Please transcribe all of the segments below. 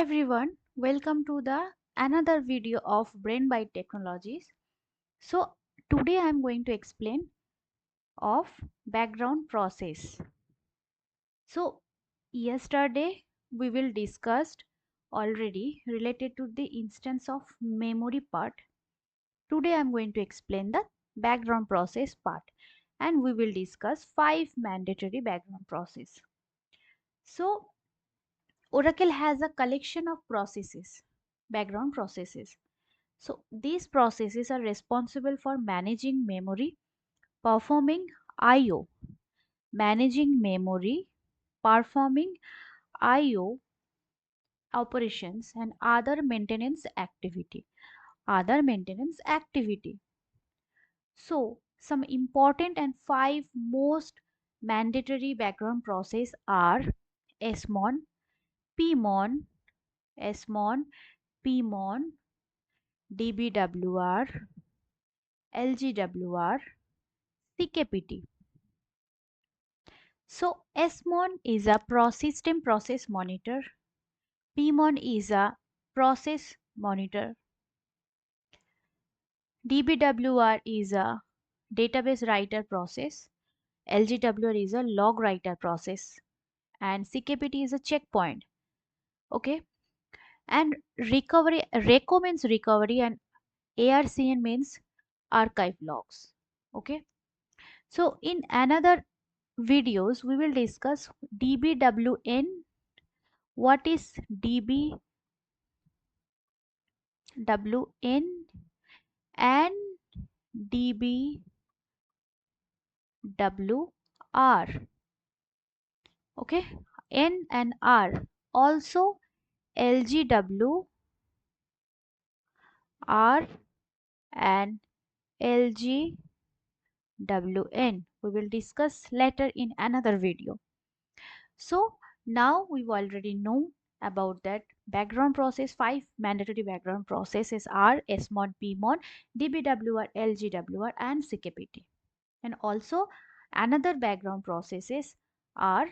Everyone, welcome to the another video of Brain Byte Technologies. So today I am going to explain of background process. So yesterday we will discussed already related to the instance of memory part. Today I am going to explain the background process part, and we will discuss 5 mandatory background process. So Oracle has a collection of processes, background processes. So these processes are responsible for managing memory, performing I/O, managing memory, performing I/O operations and other maintenance activity. Other maintenance activity. So some important and 5 most mandatory background process are SMON, PMON, SMON, PMON, DBWR, LGWR, CKPT. So SMON is a system process monitor. PMON is a process monitor. DBWR is a database writer process. LGWR is a log writer process. And CKPT is a checkpoint. Okay. And recovery, RECO means recovery, and ARCN means archive logs. Okay. So in another videos, we will discuss DBWN. What is DBWN and DBWR? Okay, N and R. Also LGWR and LGWN. We will discuss later in another video. So now we already know about that background process. 5 mandatory background processes are SMON, PMON, DBWR, LGWR and CKPT. And also another background processes are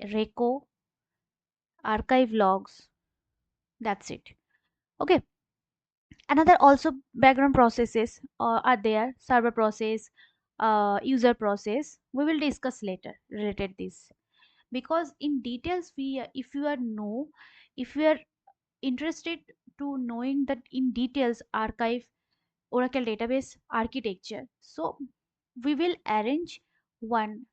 RECO, archive logs. That's it. Okay. Another also background processes are there: server process, user process. We will discuss later related this, because in details we if you are know if you are interested to knowing that in details archive Oracle database architecture, so we will arrange one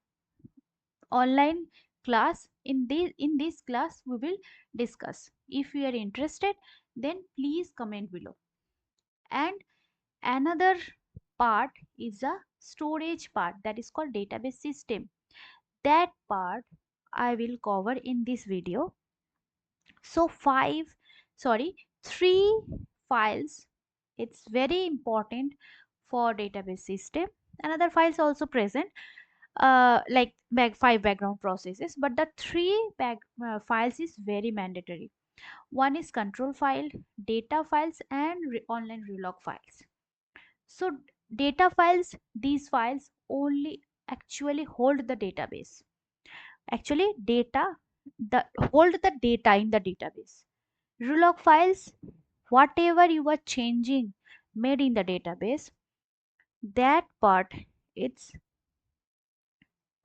online class. In this class we will discuss. If you are interested, then please comment below. And another part is a storage part, that is called database system. That part I will cover in this video. So three files, it's very important for database system. Another files also present, like 5 background processes, but the files is very mandatory. One is control file, data files and online relog files. So data files, these files only actually hold the database, actually data, the hold the data in the database. Relog files, whatever you are changing made in the database, that part it's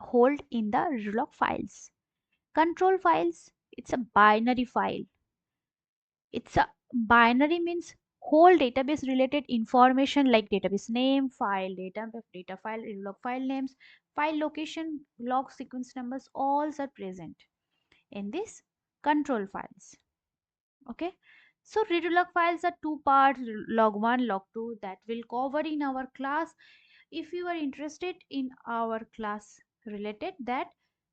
hold in the relog files. Control files, it's a binary file. It's a binary means whole database related information like database name, file data file, log file names, file location, log sequence numbers, all are present in this control files. Okay. So read log files are 2 parts: log 1, log 2, that will cover in our class. If you are interested in our class related that,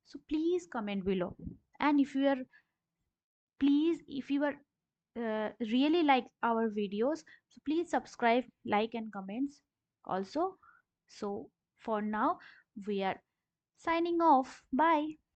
so please comment below. And if you are really like our videos, so please subscribe, like and comments also. So for now we are signing off. Bye.